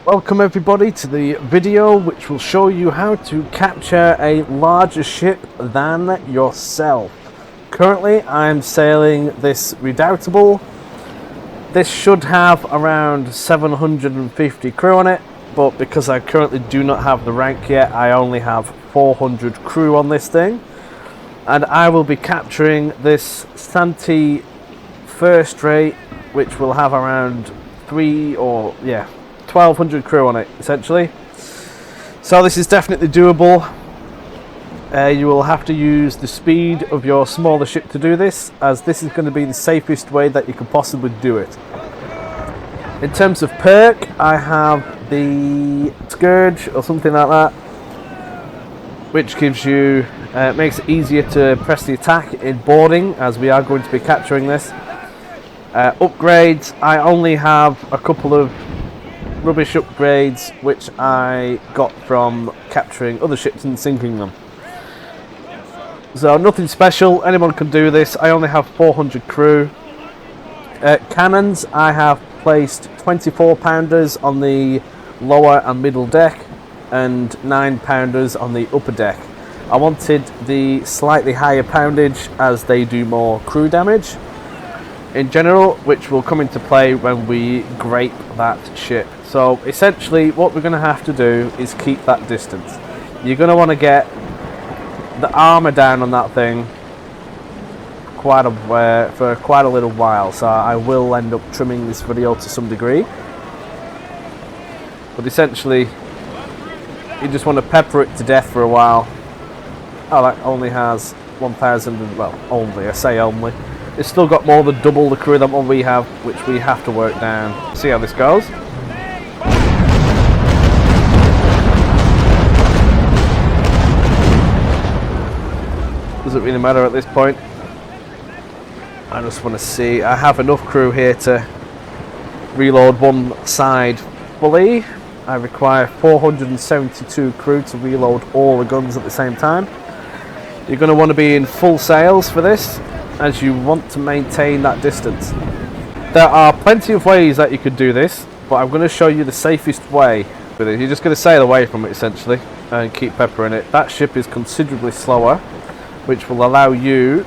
Welcome everybody to the video which will show you how to capture a larger ship than yourself. Currently I'm sailing this Redoubtable. This should have around 750 crew on it, but because I currently do not have the rank yet, I only have 400 crew on this thing. And I will be capturing this Santee first rate, which will have around 1,200 crew on it, essentially. So this is definitely doable. You will have to use the speed of your smaller ship to do this, as this is going to be the safest way that you can possibly do it. In terms of perk, I have the Scourge or something like that, which gives you makes it easier to press the attack in boarding, as we are going to be capturing this. Upgrades, I only have a couple of rubbish upgrades which I got from capturing other ships and sinking them. So nothing special, anyone can do this. I only have 400 crew. Cannons, I have placed 24 pounders on the lower and middle deck and 9 pounders on the upper deck. I wanted the slightly higher poundage as they do more crew damage in general, which will come into play when we grape that ship. So essentially what we're going to have to do is keep that distance. You're going to want to get the armour down on that thing for quite a little while, so I will end up trimming this video to some degree. But essentially you just want to pepper it to death for a while. Oh, that only has 1,000, well, only, I say only. It's still got more than double the crew than what we have, which we have to work down. See how this goes. Doesn't really matter at this point. I just want to see, I have enough crew here to reload one side fully. I require 472 crew to reload all the guns at the same time. You're going to want to be in full sails for this, as you want to maintain that distance. There are plenty of ways that you could do this, but I'm going to show you the safest way with it. You're just going to sail away from it essentially and keep peppering it. That ship is considerably slower, which will allow you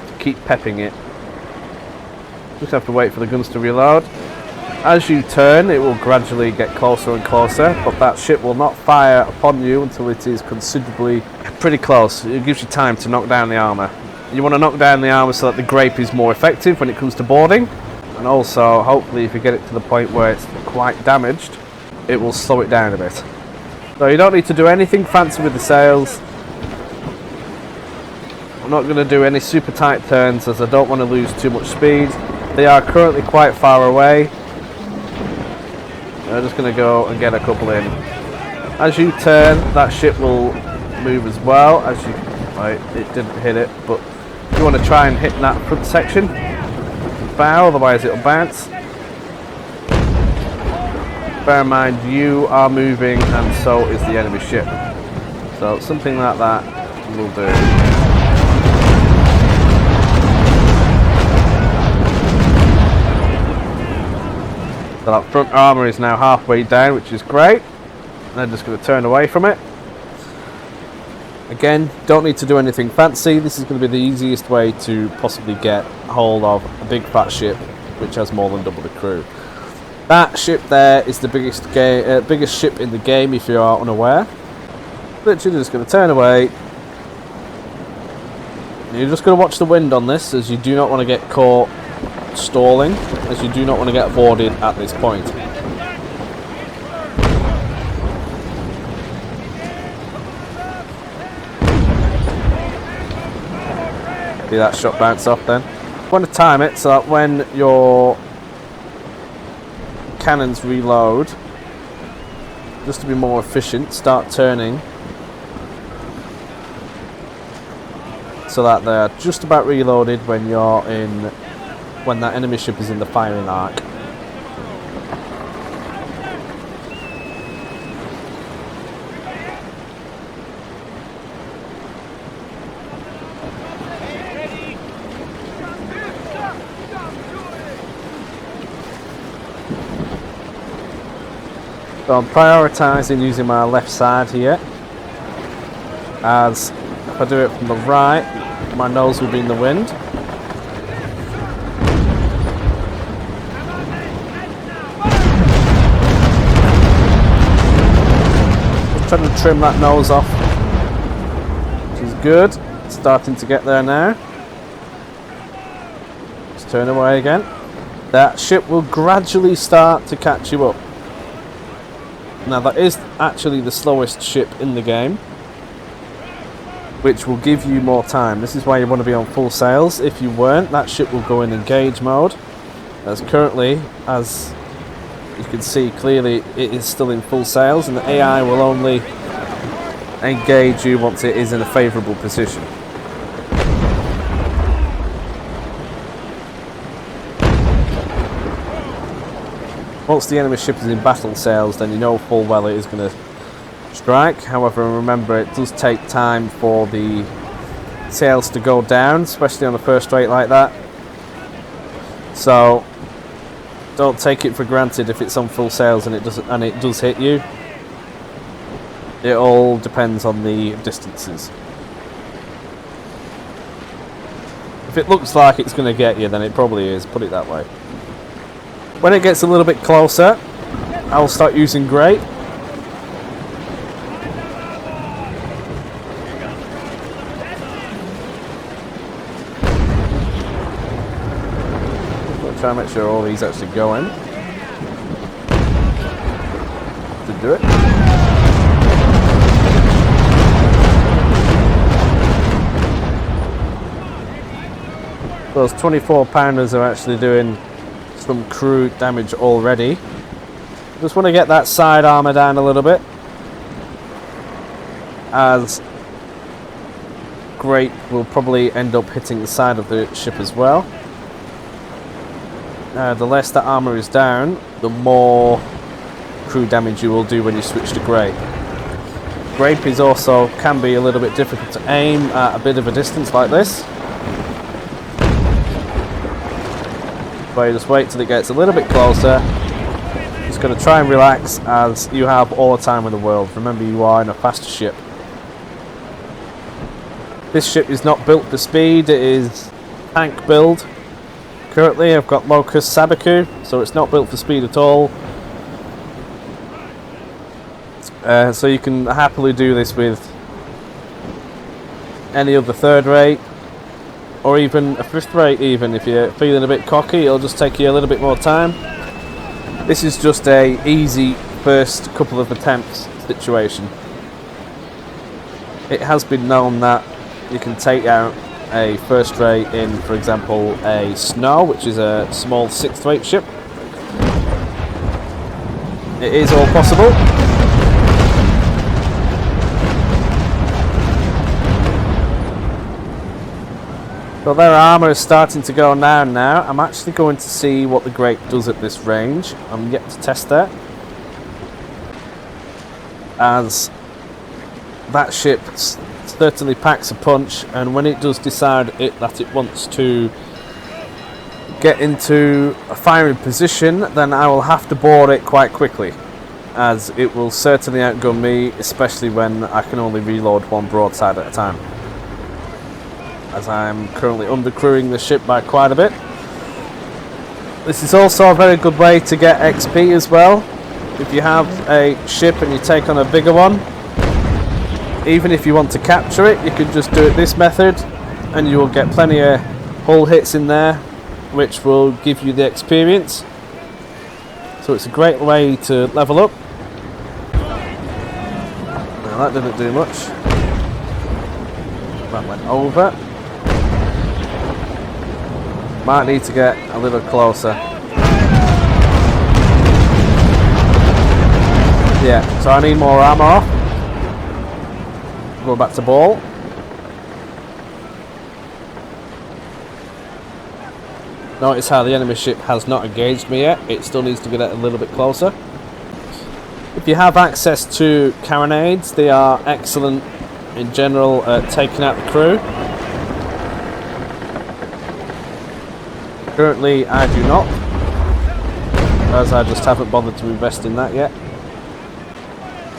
to keep pepping it. Just have to wait for the guns to reload. As you turn, it will gradually get closer and closer, but that ship will not fire upon you until it is pretty close. It gives you time to knock down the armour. You want to knock down the armour so that the grape is more effective when it comes to boarding, and also hopefully if you get it to the point where it's quite damaged, it will slow it down a bit. So you don't need to do anything fancy with the sails. I'm not going to do any super tight turns as I don't want to lose too much speed. They are currently quite far away. I'm just going to go and get a couple in. As you turn, that ship will move as well. As you, right, it didn't hit it, but you want to try and hit that front section, bow, otherwise it'll bounce. Bear in mind you are moving and so is the enemy ship, so something like that will do. So that front armour is now halfway down, which is great. And I'm just going to turn away from it. Again, don't need to do anything fancy. This is going to be the easiest way to possibly get hold of a big fat ship which has more than double the crew. That ship there is the biggest ship in the game, if you are unaware. Literally just going to turn away. You're just going to watch the wind on this, as you do not want to get caught stalling, as you do not want to get boarded at this point. See that shot bounce off then. You want to time it so that when your cannons reload, just to be more efficient, start turning so that they're just about reloaded when that enemy ship is in the firing arc. So I'm prioritising using my left side here, as if I do it from the right, my nose will be in the wind. Just trying to trim that nose off, which is good. It's starting to get there now. Just turn away again. That ship will gradually start to catch you up. Now that is actually the slowest ship in the game, which will give you more time. This is why you want to be on full sails. If you weren't, that ship will go in engage mode. As currently, as you can see clearly, it is still in full sails, and the AI will only engage you once it is in a favourable position. Once the enemy ship is in battle sails, then you know full well it is going to strike. However, remember, it does take time for the sails to go down, especially on a first rate like that. So don't take it for granted if it's on full sails and it does hit you. It all depends on the distances. If it looks like it's going to get you, then it probably is, put it that way. When it gets a little bit closer, I'll start using grey. Try and make sure all these actually go in. To do it. Those 24-pounders are actually doing some crew damage already. Just want to get that side armour down a little bit, as grape will probably end up hitting the side of the ship as well. The less that armour is down, the more crew damage you will do when you switch to grape. Grape is also can be a little bit difficult to aim at a bit of a distance like this. So you just wait till it gets a little bit closer. Just going to try and relax, as you have all the time in the world. Remember, you are in a faster ship. This ship is not built for speed, it is tank build. Currently I've got Locust Sabaku, so it's not built for speed at all. So you can happily do this with any other third rate, or even a fifth rate. Even if you're feeling a bit cocky, it'll just take you a little bit more time. This is just a easy first couple of attempts situation. It has been known that you can take out a first rate in, for example, a Snow, which is a small sixth rate ship. It is all possible. So their armour is starting to go down now. I'm actually going to see what the grape does at this range. I'm yet to test that, as that ship certainly packs a punch, and when it does decide that it wants to get into a firing position, then I will have to board it quite quickly, as it will certainly outgun me, especially when I can only reload one broadside at a time, as I am currently undercrewing the ship by quite a bit. This is also a very good way to get XP as well. If you have a ship and you take on a bigger one, even if you want to capture it, you can just do it this method, and you will get plenty of hull hits in there, which will give you the experience. So it's a great way to level up. Now that didn't do much. That went over. Might need to get a little closer. Yeah, so I need more ammo off. Go back to ball. Notice how the enemy ship has not engaged me yet. It still needs to get a little bit closer. If you have access to carronades, they are excellent in general at taking out the crew. Currently I do not, as I just haven't bothered to invest in that yet.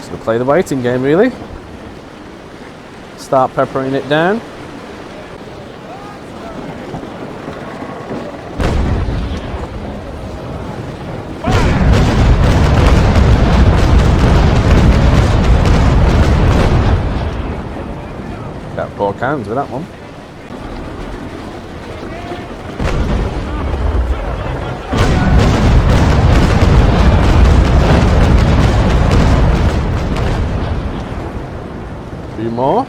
Just gonna play the waiting game, really. Start peppering it down. Got 4 cans with that one. Few more.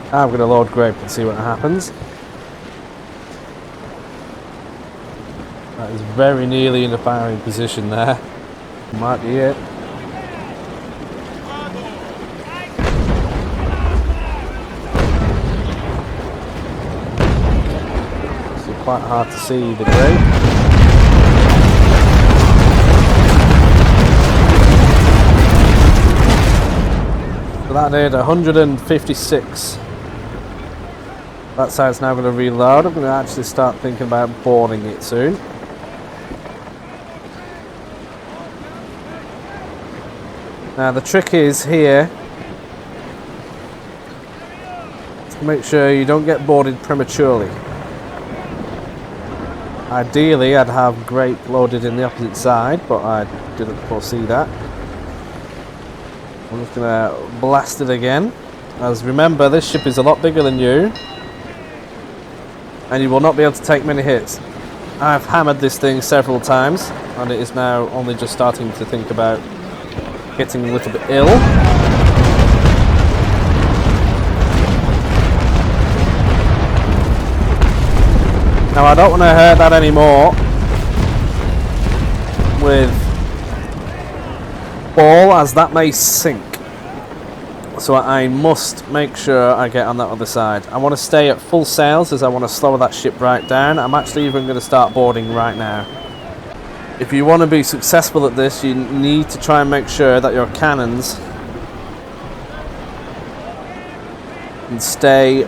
I'm going to load grape and see what happens. That is very nearly in the firing position there. Might be it. It's quite hard to see the grape. So that did 156. That side's now going to reload. I'm going to actually start thinking about boarding it soon. Now the trick is here to make sure you don't get boarded prematurely. Ideally I'd have grape loaded in the opposite side, but I didn't foresee that. I'm just going to blast it again. As remember, this ship is a lot bigger than you, and you will not be able to take many hits. I've hammered this thing several times, and it is now only just starting to think about getting a little bit ill. Now I don't want to hurt that anymore with ball, as that may sink. So I must make sure I get on that other side. I want to stay at full sails as I want to slow that ship right down. I'm actually even going to start boarding right now. If you want to be successful at this, you need to try and make sure that your cannons can stay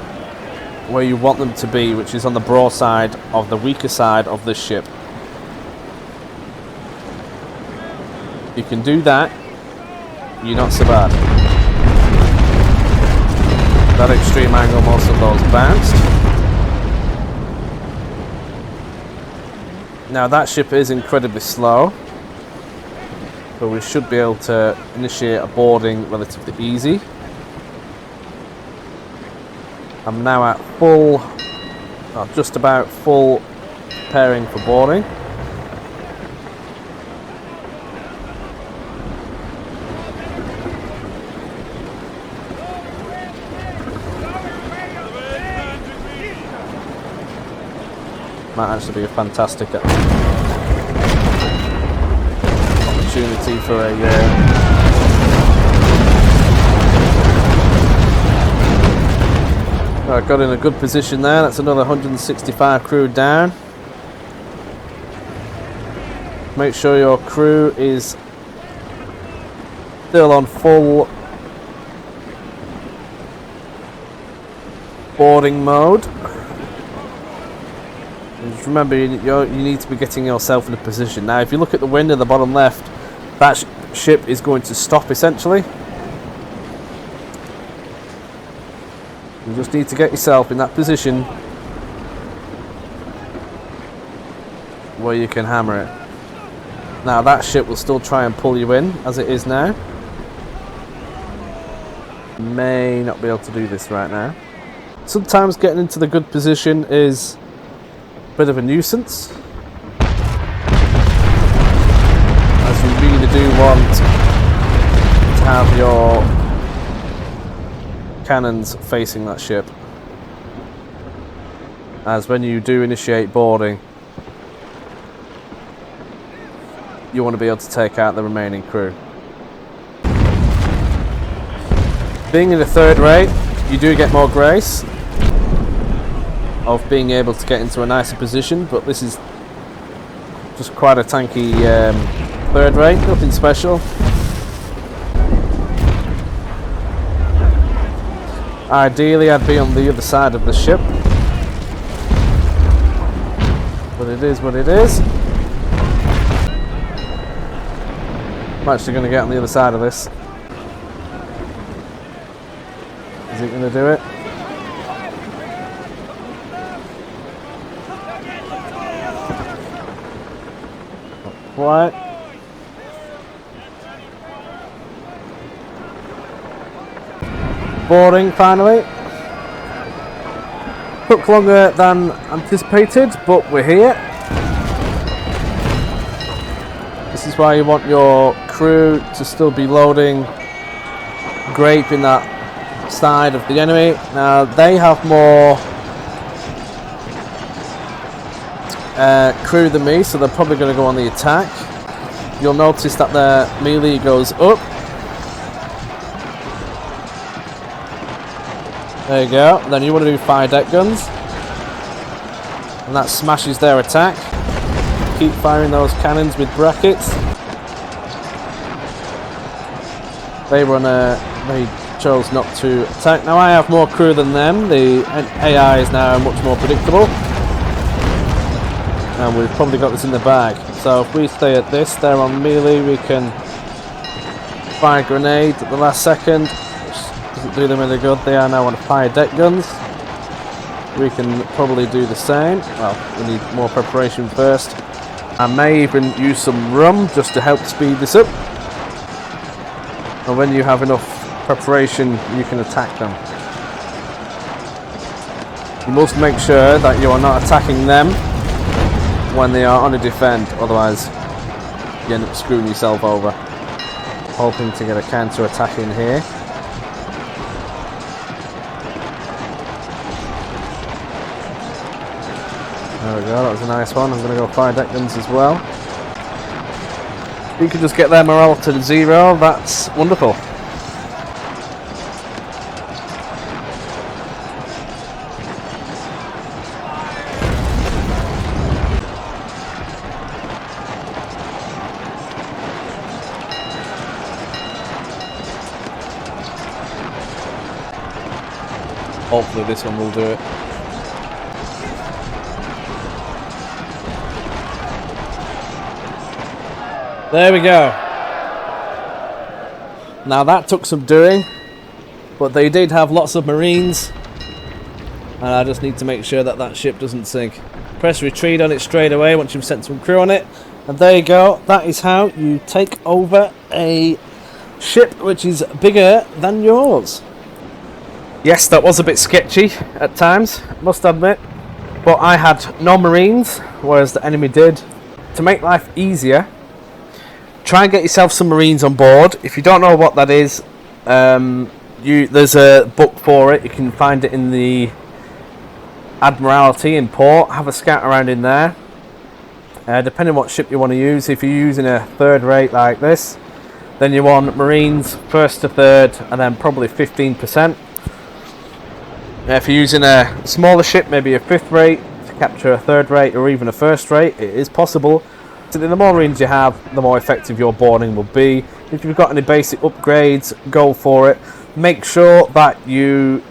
where you want them to be, which is on the broadside of the weaker side of this ship. You can do that, you're not so bad. That extreme angle, most of those bounced. Now that ship is incredibly slow, but we should be able to initiate a boarding relatively easy. I'm now at full, just about full preparing for boarding. Might actually be a fantastic opportunity for a I got in a good position there. That's another 165 crew down. Make sure your crew is still on full boarding mode. Just remember, you need to be getting yourself in a position. Now, if you look at the wind in the bottom left, that ship is going to stop essentially. You just need to get yourself in that position where you can hammer it. Now, that ship will still try and pull you in as it is now. May not be able to do this right now. Sometimes getting into the good position is bit of a nuisance, as you really do want to have your cannons facing that ship, as when you do initiate boarding you want to be able to take out the remaining crew. Being in the third rate, you do get more grace of being able to get into a nicer position, but this is just quite a tanky third rate, nothing special. Ideally, I'd be on the other side of the ship. But it is what it is. I'm actually going to get on the other side of this. Is it going to do it? Not quite. Boarding finally. Took longer than anticipated, but we're here. This is why you want your crew to still be loading grape in that side of the enemy. Now they have more crew than me, so they're probably going to go on the attack. You'll notice that their melee goes up. There you go. Then you want to do fire deck guns, and that smashes their attack. Keep firing those cannons with brackets. They chose not to attack. Now I have more crew than them. The AI is now much more predictable, and we've probably got this in the bag. So if we stay at this, they're on melee. We can fire a grenade at the last second. Doesn't do them any good. They are now on fire deck guns. We can probably do the same. Well, we need more preparation first. I may even use some rum just to help speed this up. And when you have enough preparation, you can attack them. You must make sure that you are not attacking them when they are on a defend, otherwise you end up screwing yourself over. Hoping to get a counter attack in here. There we go, that was a nice one. I'm going to go fire deck guns as well. You can just get their morale to 0, that's wonderful. Hopefully this one will do it. There we go. Now that took some doing, but they did have lots of marines, and I just need to make sure that that ship doesn't sink. Press retreat on it straight away once you've sent some crew on it, and there you go. That is how you take over a ship which is bigger than yours. Yes, that was a bit sketchy at times, must admit, but I had no marines, whereas the enemy did. To make life easier, try and get yourself some marines on board. If you don't know what that is, there's a book for it. You can find it in the Admiralty in port. Have a scout around in there. Depending on what ship you want to use, if you're using a third rate like this, then you want marines first to third, and then probably 15%. If you're using a smaller ship, maybe a fifth rate, to capture a third rate or even a first rate, it is possible. So the more marines you have, the more effective your boarding will be. If you've got any basic upgrades, go for it. Make sure that you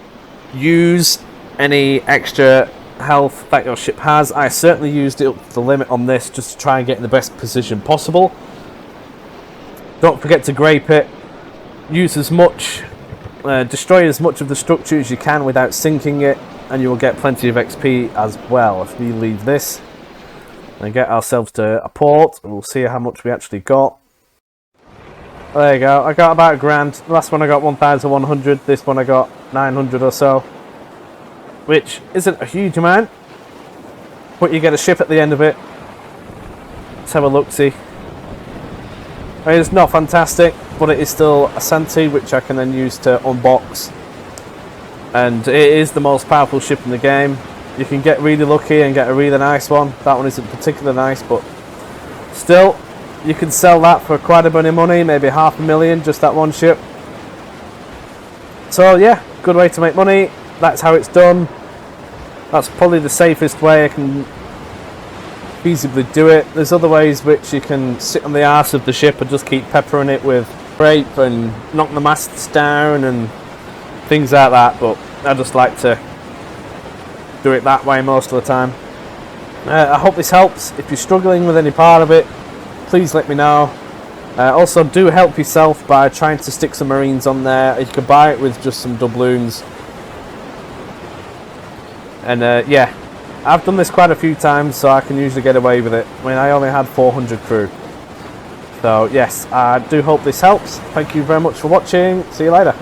use any extra health that your ship has. I certainly used it up to the limit on this just to try and get in the best position possible. Don't forget to grape it. Use as much, destroy as much of the structure as you can without sinking it, and you will get plenty of XP as well. If we leave this and get ourselves to a port, and we'll see how much we actually got. There you go, I got about £1,000. The last one I got 1,100, this one I got 900 or so, which isn't a huge amount, but you get a ship at the end of it. Let's have a look-see. I mean, it's not fantastic, but it is still a centi, which I can then use to unbox, and it is the most powerful ship in the game. You can get really lucky and get a really nice one. That one isn't particularly nice, but still, you can sell that for quite a bit of money, maybe $500,000, just that one ship. So yeah, good way to make money. That's how it's done. That's probably the safest way I can feasibly do it. There's other ways which you can sit on the arse of the ship and just keep peppering it with grape and knock the masts down and things like that, but I just like to do it that way most of the time. I hope this helps. If you're struggling with any part of it, please let me know. Also, do help yourself by trying to stick some marines on there. You can buy it with just some doubloons. And yeah, I've done this quite a few times, so I can usually get away with it. I mean, I only had 400 crew. So yes, I do hope this helps. Thank you very much for watching. See you later.